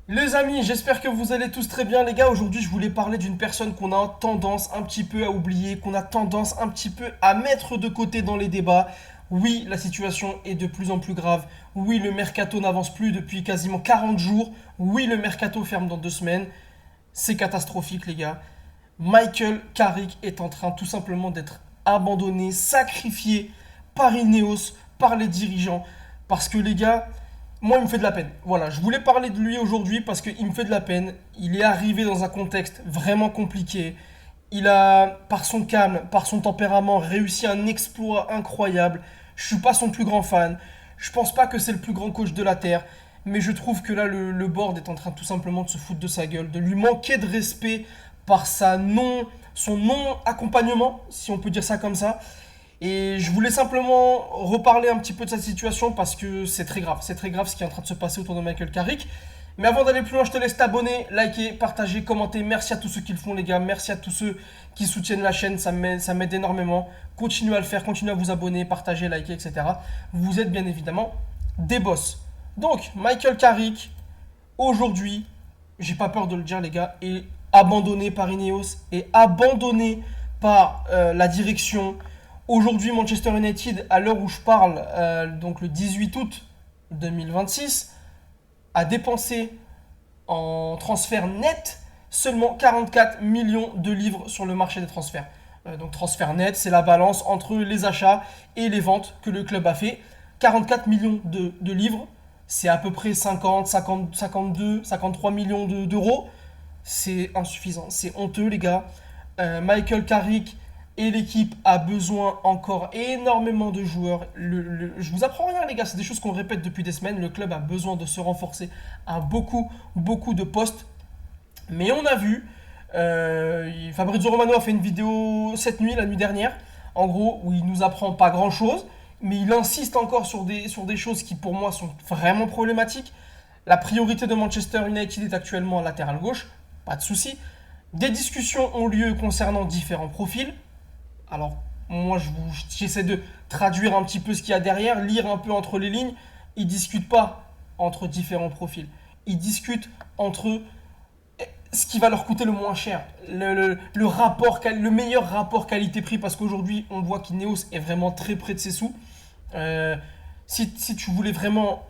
Les amis, j'espère que vous allez tous très bien les gars. Aujourd'hui, je voulais parler d'une personne qu'on a tendance un petit peu à oublier, qu'on a tendance un petit peu à mettre de côté dans les débats. Oui, la situation est de plus en plus grave. Oui, le mercato n'avance plus depuis quasiment 40 jours. Oui, le mercato ferme dans 2 semaines. C'est catastrophique les gars. Michael Carrick est en train tout simplement d'être abandonné, sacrifié par Ineos, par les dirigeants. Parce que les gars, moi il me fait de la peine. Voilà, je voulais parler de lui aujourd'hui parce qu'il me fait de la peine. Il est arrivé dans un contexte vraiment compliqué. Il a, par son calme, par son tempérament, réussi un exploit incroyable. Je suis pas son plus grand fan. Je pense pas que c'est le plus grand coach de la Terre. Mais je trouve que là, le board est en train tout simplement de se foutre de sa gueule, de lui manquer de respect par son non-accompagnement, si on peut dire ça comme ça. Et je voulais simplement reparler un petit peu de cette situation parce que c'est très grave. C'est très grave ce qui est en train de se passer autour de Michael Carrick. Mais avant d'aller plus loin, je te laisse t'abonner, liker, partager, commenter. Merci à tous ceux qui le font, les gars. Merci à tous ceux qui soutiennent la chaîne. Ça m'aide énormément. Continuez à le faire, continuez à vous abonner, partager, liker, etc. Vous êtes bien évidemment des boss. Donc, Michael Carrick, aujourd'hui, j'ai pas peur de le dire, les gars, est abandonné par Ineos et abandonné par la direction. Aujourd'hui, Manchester United, à l'heure où je parle, donc le 18 août 2026, a dépensé en transfert net seulement 44 millions de livres sur le marché des transferts. Donc transfert net, c'est la balance entre les achats et les ventes que le club a fait. 44 millions de livres, c'est à peu près 50, 50, 52, 53 millions d'euros. C'est insuffisant, c'est honteux les gars. Michael Carrick et l'équipe a besoin encore énormément de joueurs. Je vous apprends rien les gars, c'est des choses qu'on répète depuis des semaines. Le club a besoin de se renforcer à beaucoup, beaucoup de postes. Mais on a vu, Fabrizio Romano a fait une vidéo cette nuit, la nuit dernière, en gros, où il nous apprend pas grand chose, mais il insiste encore sur des choses qui pour moi sont vraiment problématiques. La priorité de Manchester United est actuellement latéral gauche, pas de souci. Des discussions ont lieu concernant différents profils. Alors, moi, j'essaie de traduire un petit peu ce qu'il y a derrière, lire un peu entre les lignes. Ils ne discutent pas entre différents profils. Ils discutent entre ce qui va leur coûter le moins cher, le meilleur rapport qualité-prix, parce qu'aujourd'hui, on voit qu'Ineos est vraiment très près de ses sous. Euh, si tu voulais vraiment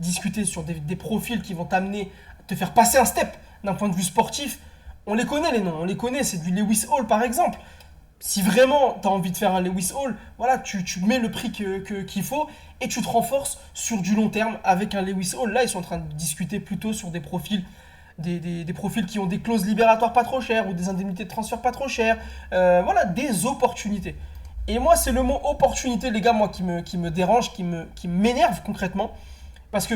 discuter sur des profils qui vont t'amener, te faire passer un step d'un point de vue sportif, on les connaît les noms, on les connaît, c'est du Lewis Hall par exemple. Si vraiment tu as envie de faire un Lewis Hall, voilà, tu mets le prix qu'il faut et tu te renforces sur du long terme avec un Lewis Hall. Là, ils sont en train de discuter plutôt sur des profils des profils qui ont des clauses libératoires pas trop chères ou des indemnités de transfert pas trop chères. Voilà, des opportunités. Et moi, c'est le mot opportunité, les gars, moi, qui me dérange, qui m'énerve concrètement. Parce que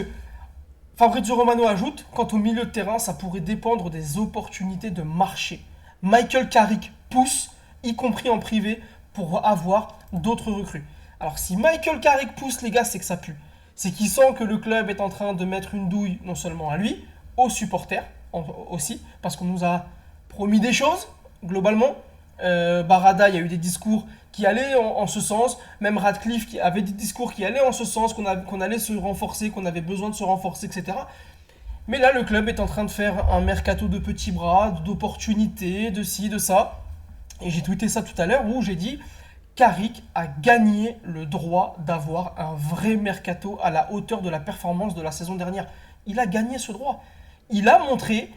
Fabrizio Romano ajoute, quant au milieu de terrain, ça pourrait dépendre des opportunités de marché. Michael Carrick pousse, y compris en privé, pour avoir d'autres recrues. Alors si Michael Carrick pousse, les gars, c'est que ça pue. C'est qu'il sent que le club est en train de mettre une douille, non seulement à lui, aux supporters aussi, parce qu'on nous a promis des choses, globalement. Barada, il y a eu des discours qui allaient en ce sens. Même Radcliffe qui avait des discours qui allaient en ce sens, qu'on allait se renforcer, qu'on avait besoin de se renforcer, etc. Mais là, le club est en train de faire un mercato de petits bras, d'opportunités, de ci, de ça. Et j'ai tweeté ça tout à l'heure où j'ai dit Carrick a gagné le droit d'avoir un vrai mercato à la hauteur de la performance de la saison dernière. Il a gagné ce droit. Il a montré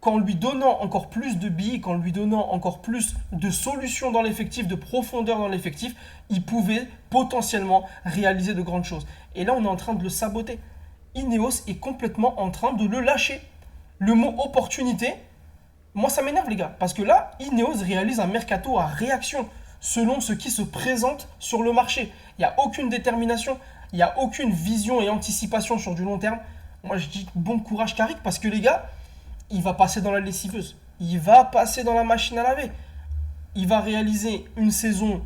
qu'en lui donnant encore plus de billes, qu'en lui donnant encore plus de solutions dans l'effectif, de profondeur dans l'effectif, il pouvait potentiellement réaliser de grandes choses. Et là, on est en train de le saboter. Ineos est complètement en train de le lâcher. Le mot opportunité, moi ça m'énerve les gars, parce que là, Ineos réalise un mercato à réaction, selon ce qui se présente sur le marché. Il n'y a aucune détermination, il n'y a aucune vision et anticipation sur du long terme. Moi je dis bon courage Carrick, parce que les gars, il va passer dans la lessiveuse. Il va passer dans la machine à laver. Il va réaliser une saison,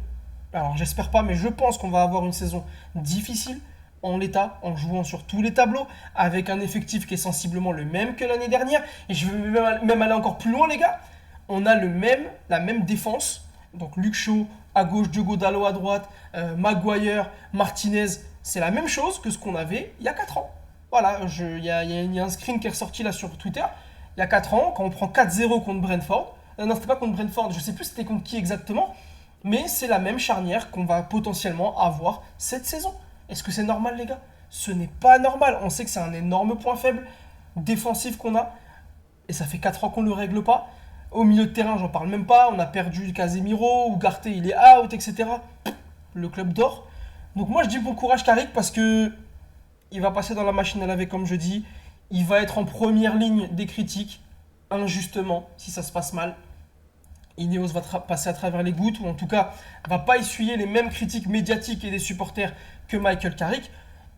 alors j'espère pas, mais je pense qu'on va avoir une saison difficile en l'état, en jouant sur tous les tableaux, avec un effectif qui est sensiblement le même que l'année dernière. Et je vais même aller encore plus loin, les gars. On a la même défense. Donc Luke Shaw à gauche, Diogo Dalot à droite, Maguire, Martinez. C'est la même chose que ce qu'on avait il y a 4 ans. Voilà, il y a un screen qui est ressorti là sur Twitter, il y a 4 ans, quand on prend 4-0 contre Brentford. Non, c'était pas contre Brentford, je sais plus c'était contre qui exactement, mais c'est la même charnière qu'on va potentiellement avoir cette saison. Est-ce que c'est normal, les gars? Ce n'est pas normal. On sait que c'est un énorme point faible défensif qu'on a, et ça fait 4 ans qu'on ne le règle pas. Au milieu de terrain, j'en parle même pas. On a perdu Casemiro, Ugarte il est out, etc. Le club dort. Donc moi je dis bon courage Carrick parce que il va passer dans la machine à laver comme je dis. Il va être en première ligne des critiques, injustement, si ça se passe mal. Ineos va passer à travers les gouttes, ou en tout cas va pas essuyer les mêmes critiques médiatiques et des supporters que Michael Carrick.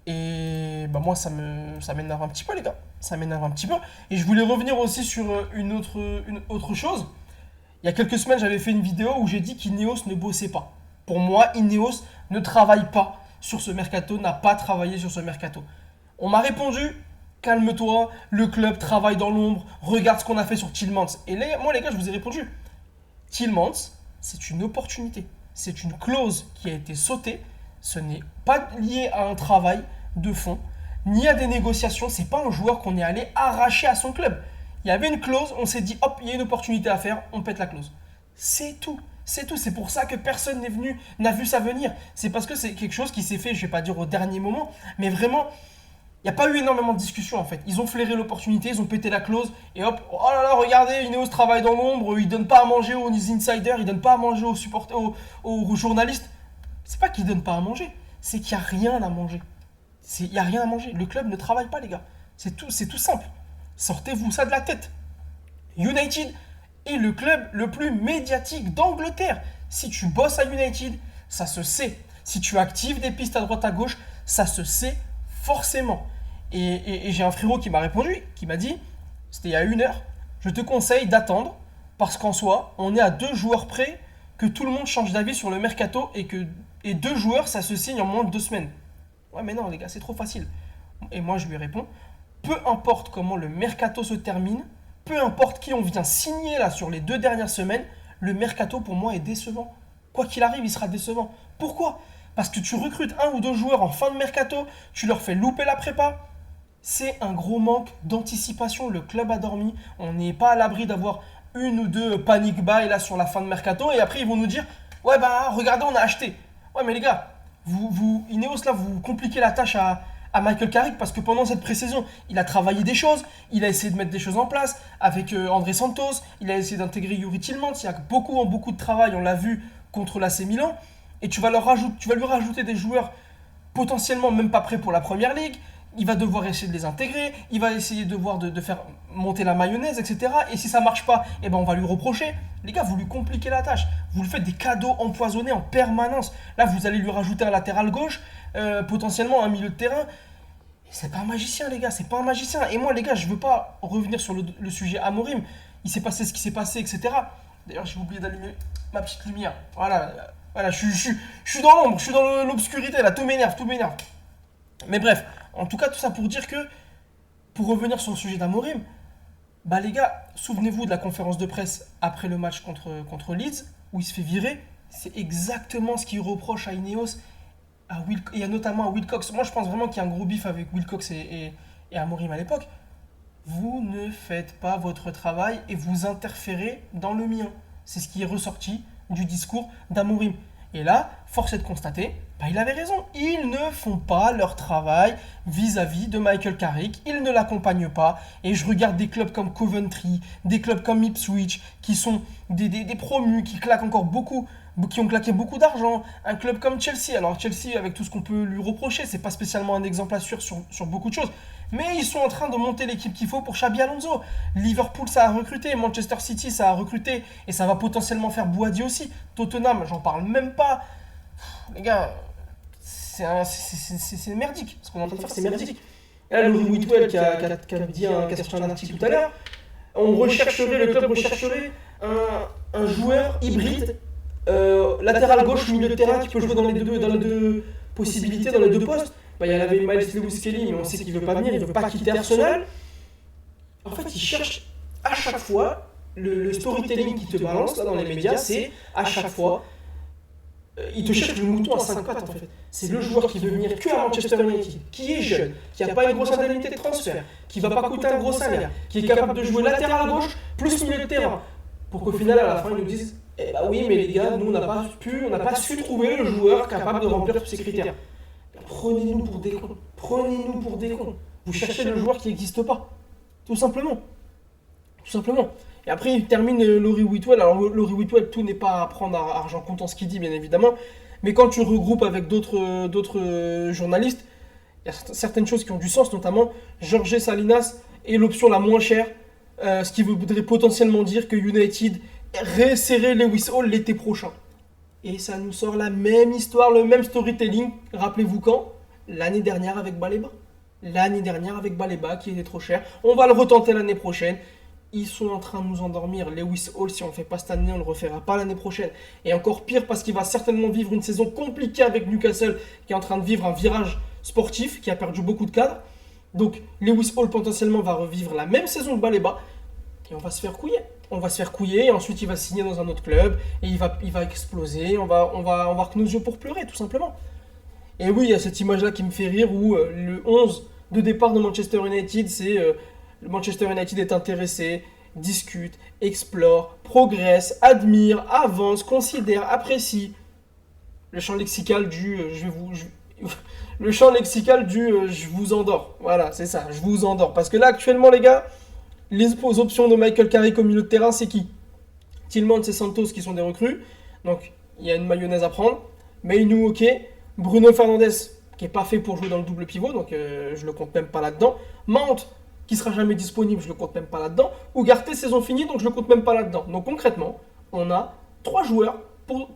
Et bah moi ça m'énerve un petit peu les gars, ça m'énerve un petit peu. Et je voulais revenir aussi sur une autre chose. Il y a quelques semaines j'avais fait une vidéo où j'ai dit qu'Ineos ne bossait pas. Pour moi Ineos ne travaille pas sur ce mercato, n'a pas travaillé sur ce mercato. On m'a répondu, calme-toi, le club travaille dans l'ombre, regarde ce qu'on a fait sur Tillmans. Et moi les gars je vous ai répondu, Tillmans, c'est une opportunité. C'est une clause qui a été sautée. Ce n'est pas lié à un travail de fond, ni à des négociations. C'est pas un joueur qu'on est allé arracher à son club. Il y avait une clause, on s'est dit, hop, il y a une opportunité à faire, on pète la clause. C'est tout. C'est tout. C'est pour ça que personne n'a vu ça venir. C'est parce que c'est quelque chose qui s'est fait, je vais pas dire au dernier moment, mais vraiment, il n'y a pas eu énormément de discussions en fait. Ils ont flairé l'opportunité, ils ont pété la clause et hop, oh là là, regardez, Ineos travaille dans l'ombre, ils donnent pas à manger aux insiders, ils donnent pas à manger aux supporters, aux journalistes. C'est pas qu'ils donnent pas à manger, c'est qu'il n'y a rien à manger. Il n'y a rien à manger. Le club ne travaille pas, les gars. C'est tout simple. Sortez-vous ça de la tête. United est le club le plus médiatique d'Angleterre. Si tu bosses à United, ça se sait. Si tu actives des pistes à droite à gauche, ça se sait forcément. Et j'ai un frérot qui m'a répondu, qui m'a dit, c'était il y a 1 heure, je te conseille d'attendre, parce qu'en soi, on est à 2 joueurs près que tout le monde change d'avis sur le mercato et 2 joueurs, ça se signe en moins de 2 semaines. Ouais, mais non, les gars, c'est trop facile. Et moi, je lui réponds, peu importe comment le mercato se termine, peu importe qui on vient signer là sur les 2 dernières semaines, le mercato pour moi est décevant. Quoi qu'il arrive, il sera décevant. Pourquoi? Parce que tu recrutes 1 ou 2 joueurs en fin de mercato, tu leur fais louper la prépa. C'est un gros manque d'anticipation. Le club a dormi. On n'est pas à l'abri d'avoir 1 ou 2 panic buy là sur la fin de mercato. Et après, ils vont nous dire, ouais, bah regardez, on a acheté. Ouais, mais les gars, Ineos là, vous compliquez la tâche à Michael Carrick parce que pendant cette pré-saison, il a travaillé des choses, il a essayé de mettre des choses en place avec André Santos, il a essayé d'intégrer Yuri Tillmans. Il y a beaucoup de travail, on l'a vu contre l'AC Milan. Et tu vas lui rajouter des joueurs potentiellement même pas prêts pour la première ligue. Il va devoir essayer de les intégrer, il va essayer de faire monter la mayonnaise, etc. Et si ça marche pas, eh ben on va lui reprocher. Les gars, vous lui compliquez la tâche. Vous lui faites des cadeaux empoisonnés en permanence. Là, vous allez lui rajouter un latéral gauche, potentiellement un milieu de terrain. Et c'est pas un magicien, les gars, c'est pas un magicien. Et moi, les gars, je veux pas revenir sur le sujet Amorim. Il s'est passé ce qui s'est passé, etc. D'ailleurs, j'ai oublié d'allumer ma petite lumière. Voilà, je suis dans l'ombre, je suis dans l'obscurité, là, tout m'énerve. Mais bref, en tout cas, tout ça pour dire que, pour revenir sur le sujet d'Amorim, bah les gars, souvenez-vous de la conférence de presse après le match contre Leeds, où il se fait virer. C'est exactement ce qu'il reproche à Ineos, et notamment à Wilcox. Moi, je pense vraiment qu'il y a un gros bif avec Wilcox et Amorim à l'époque. Vous ne faites pas votre travail et vous interférez dans le mien. C'est ce qui est ressorti du discours d'Amorim. Et là, force est de constater, bah, il avait raison. Ils ne font pas leur travail vis-à-vis de Michael Carrick. Ils ne l'accompagnent pas. Et je regarde des clubs comme Coventry, des clubs comme Ipswich, qui sont des promus, qui claquent encore beaucoup, qui ont claqué beaucoup d'argent. Un club comme Chelsea. Alors Chelsea, avec tout ce qu'on peut lui reprocher, c'est pas spécialement un exemple à suivre sur beaucoup de choses. Mais ils sont en train de monter l'équipe qu'il faut pour Xabi Alonso. Liverpool, ça a recruté. Manchester City, ça a recruté. Et ça va potentiellement faire Boadi aussi. Tottenham, j'en parle même pas. Les gars, c'est merdique. Ce qu'on est en train de faire, c'est merdique. Et là, Louis Whitwell qui a sorti un article tout à l'heure. Le club rechercherait un joueur hybride, latéral gauche, milieu de terrain, qui peut jouer dans les deux possibilités, dans les 2 postes. Bah, il y avait Miles Lewis-Kelly, mais on sait qu'il ne veut pas venir, il ne veut pas quitter Arsenal. En fait, il cherche à chaque fois, le storytelling qui te balance là, dans les médias, c'est à chaque fois il te cherche le mouton à 5 pattes en fait. C'est le joueur qui veut venir que à Manchester United, qui est jeune, qui n'a pas une grosse indemnité de transfert, qui va pas coûter un gros salaire, qui est capable de jouer latéral à gauche plus milieu de terrain. Pour qu'au final, à la fin, ils nous disent eh bah oui, mais les gars, nous on n'a pas su trouver le joueur capable de remplir tous ces critères. Prenez-nous pour des cons. Prenez-nous pour des cons. Vous cherchez le joueur qui n'existe pas. Tout simplement. Tout simplement. Et après, il termine Laurie Whitwell. Alors, Laurie Whitwell, tout n'est pas à prendre à argent comptant ce qu'il dit, bien évidemment. Mais quand tu regroupes avec d'autres journalistes, il y a certaines choses qui ont du sens, notamment Jorge Salinas est l'option la moins chère. Ce qui voudrait potentiellement dire que United réessayerait Lewis Hall l'été prochain. Et ça nous sort la même histoire, le même storytelling. Rappelez-vous quand? L'année dernière avec Baleba. L'année dernière avec Baleba qui était trop cher. On va le retenter l'année prochaine. Ils sont en train de nous endormir. Lewis Hall, si on ne le fait pas cette année, on ne le refera pas l'année prochaine. Et encore pire parce qu'il va certainement vivre une saison compliquée avec Newcastle qui est en train de vivre un virage sportif, qui a perdu beaucoup de cadres. Donc Lewis Hall potentiellement va revivre la même saison que Baleba. Et on va se faire couiller. On va se faire couiller et ensuite il va signer dans un autre club et il va exploser. On va avoir que nos yeux pour pleurer, tout simplement. Et oui, il y a cette image-là qui me fait rire où le 11 de départ de Manchester United, c'est Manchester United est intéressé, discute, explore, progresse, admire, avance, considère, apprécie. Le champ lexical du le champ lexical du je vous endors. Voilà, c'est ça, je vous endors. Parce que là, actuellement, les gars, les options de Michael Carrick au milieu de terrain, c'est qui? Tillmans et Santos qui sont des recrues. Donc, il y a une mayonnaise à prendre. Mainu, ok. Bruno Fernandes, qui n'est pas fait pour jouer dans le double pivot, donc je le compte même pas là-dedans. Mount, qui sera jamais disponible, je le compte même pas là-dedans. Ugarte, saison finie, donc je le compte même pas là-dedans. Donc concrètement, on a 3 joueurs pour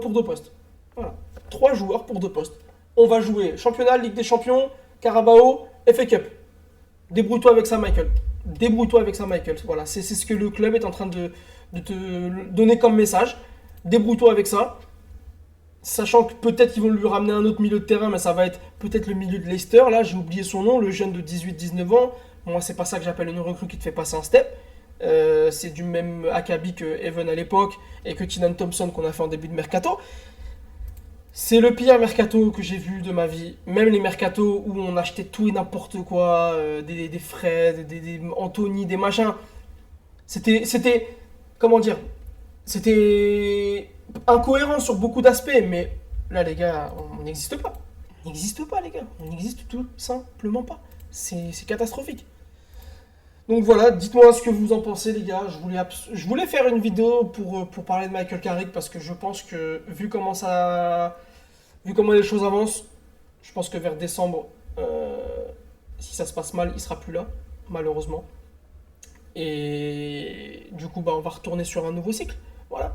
2 postes. Voilà. 3 joueurs pour 2 postes. On va jouer championnat, Ligue des Champions, Carabao, FA Cup. Débrouille-toi avec ça, Michael. Débrouille-toi avec ça, Michael. Voilà, c'est ce que le club est en train de te donner comme message. Débrouille-toi avec ça. Sachant que peut-être qu'ils vont lui ramener un autre milieu de terrain, mais ça va être peut-être le milieu de Leicester. Là, j'ai oublié son nom, le jeune de 18-19 ans. Moi, c'est pas ça que j'appelle une recrue qui te fait passer un step. C'est du même acabit que Evan à l'époque et que Tynan Thompson qu'on a fait en début de mercato. C'est le pire mercato que j'ai vu de ma vie. Même les mercatos où on achetait tout et n'importe quoi, des Fred, des Anthony, des machins. C'était comment dire? C'était incohérent sur beaucoup d'aspects, mais là, les gars, on n'existe pas. On n'existe pas, les gars. On n'existe tout simplement pas. C'est catastrophique. Donc voilà, dites-moi ce que vous en pensez, les gars. Je voulais faire une vidéo pour parler de Michael Carrick parce que je pense que, vu comment les choses avancent, je pense que vers décembre, si ça se passe mal, il sera plus là, malheureusement. Et du coup, on va retourner sur un nouveau cycle. Voilà.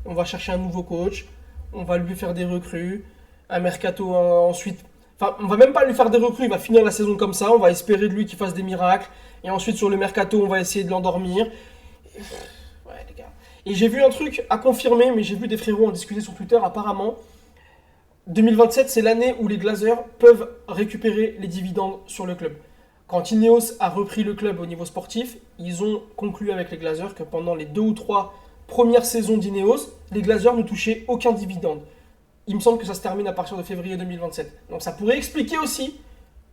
On va chercher un nouveau coach. On va lui faire des recrues. Un mercato ensuite. Enfin, on va même pas lui faire des recrues. Il va finir la saison comme ça. On va espérer de lui qu'il fasse des miracles. Et ensuite, sur le mercato, on va essayer de l'endormir. Ouais, les gars. Et j'ai vu un truc à confirmer, mais j'ai vu des frérots en discuter sur Twitter. Apparemment, 2027, c'est l'année où les Glazers peuvent récupérer les dividendes sur le club. Quand Ineos a repris le club au niveau sportif, ils ont conclu avec les Glazers que pendant les 2 ou 3 premières saisons d'Ineos, les Glazers ne touchaient aucun dividende. Il me semble que ça se termine à partir de février 2027. Donc ça pourrait expliquer aussi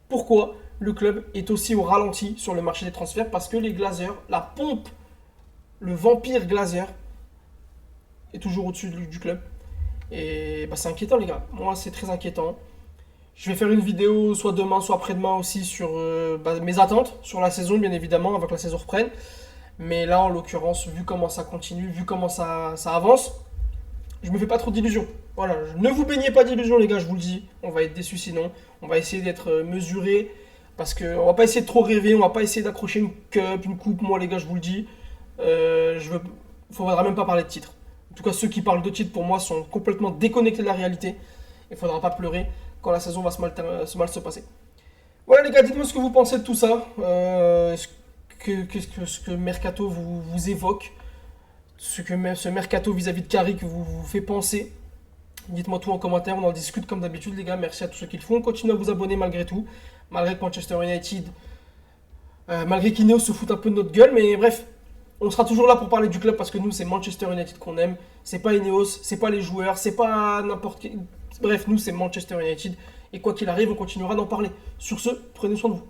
pourquoi le club est aussi au ralenti sur le marché des transferts, parce que les Glazers, la pompe, le vampire Glazer, est toujours au-dessus du club. Et c'est inquiétant, les gars. Moi, c'est très inquiétant. Je vais faire une vidéo soit demain, soit après-demain aussi sur mes attentes sur la saison, bien évidemment, avant que la saison reprenne. Mais là, en l'occurrence, vu comment ça continue, vu comment ça avance, je me fais pas trop d'illusions. Voilà, ne vous baignez pas d'illusions, les gars, je vous le dis. On va être déçus sinon. On va essayer d'être mesuré. Parce qu'on va pas essayer de trop rêver, on va pas essayer d'accrocher une cup, une coupe. Moi, les gars, je vous le dis. Faudra même pas parler de titre. En tout cas, ceux qui parlent de titre, pour moi, sont complètement déconnectés de la réalité. Il faudra pas pleurer quand la saison va mal se passer. Voilà, les gars, dites-moi ce que vous pensez de tout ça. Ce que Mercato vous évoque. Ce Mercato vis-à-vis de Carrick vous fait penser. Dites-moi tout en commentaire, on en discute comme d'habitude, les gars. Merci à tous ceux qui le font. Continuez à vous abonner malgré tout. Malgré que Manchester United, malgré qu'Ineos se fout un peu de notre gueule. Mais bref, On sera toujours là pour parler du club parce que nous, c'est Manchester United qu'on aime. C'est pas Ineos, c'est pas les joueurs, c'est pas n'importe qui. Bref, nous, c'est Manchester United. Et quoi qu'il arrive, on continuera d'en parler. Sur ce, prenez soin de vous.